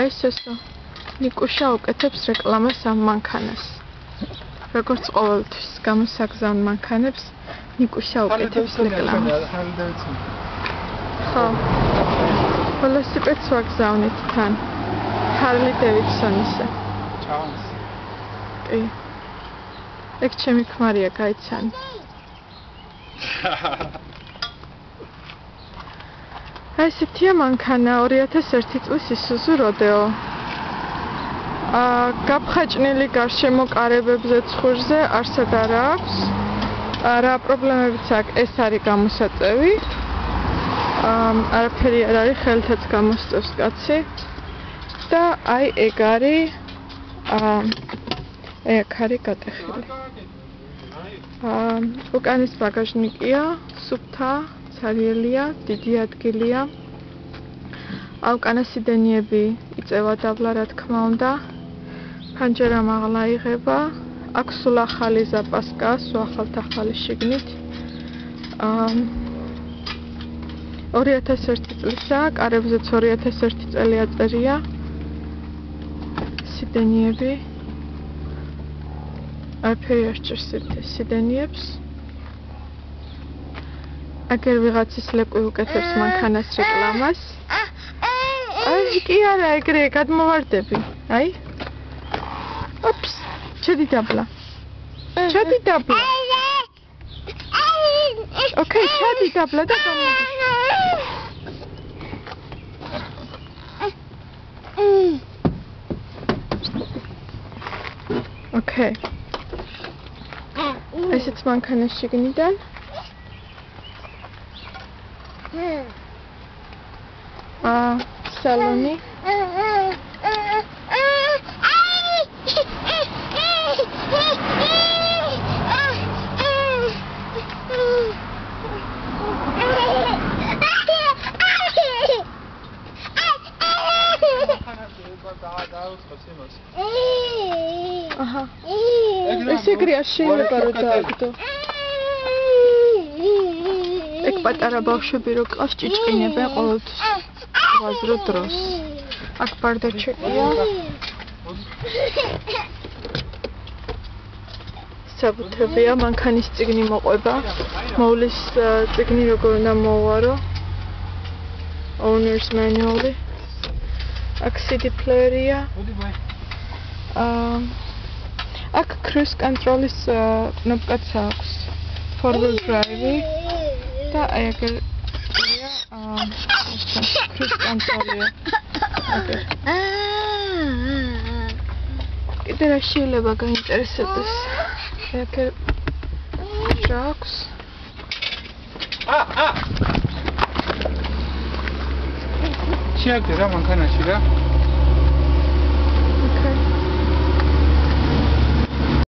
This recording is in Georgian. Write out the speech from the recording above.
ეს ესო ნიკუშა უკეთებს რეკლამას ამ მანქანას. როგორც ყოველთვის გამოსაგზავნ მანქანებს ნიკუშა უკეთებს რეკლამას. ხო. ველოსიპედს ვაგზავნით თან. ჰარლი დევიდსონისა. ჩანს. კი. ეგ ჩემი ქმარია, გაიცანი. ესეთია მანქანა 2001 წლის isuzu rodeo. გაფხაჭნილი გარშემო კარებებზე ცხვრზე არსად არ აქვს. რა პრობლემებიც აქვს, ეს არის გამოსაწევი. არაფერი არ არის, ხელთაც გამოსწევს კაცი. და აი ეგ არის ეგ არის გატეხილი. უკანის ბაგაჟნიკია, სუფთა, ცარიელია, დიდი ადგილია. უკანა სიდენიები იწევა დაბლა, რა თქმა უნდა. ფანჯარა მაღლა იღება. აქვს სულ ახალი ზაპასკა, სულ ახალი შიგნით. 2001 წლისა, კარებზეც 2001 წელი აწერია. სიდენიები არაფერი არ სჭირს სიდენიებს. აგერ ვიღაცის ლეკვი უკეთებს მანქანას რეკლამას. აი კი არა, ეგრე გადმოვარდები. აი. ოპს, ჩადი დაბლა. ჩადი დაბლა. ოკეი, ჩადი დაბლა და გამოდი. ოკეი. ესეც მანქანა შიგნიდან. სალონი. აჰა. ეს ეგრე არ შეიძლება რომ დააგდო. ეგ პატარა ბავშვები რო ყავს ჭიჭყინებენ ყოველთვის. ვაზრო დროს. აქ ბარდაჩეკია. საბუთებია, მანქანის წიგნი მოყვება. მოვლის წიგნი როგორ უნდა მოვარო. Owner's manual. აქ CD player-ია. აქ cruise control-ის კნოპკაც აქვს. Four wheel drive და აი ეგ cruise control-ია. კიდე რა შეიძლება გაინტერესებდეს? ეგ შოქს. შეაგდე რა მანქანაში რა? Okay.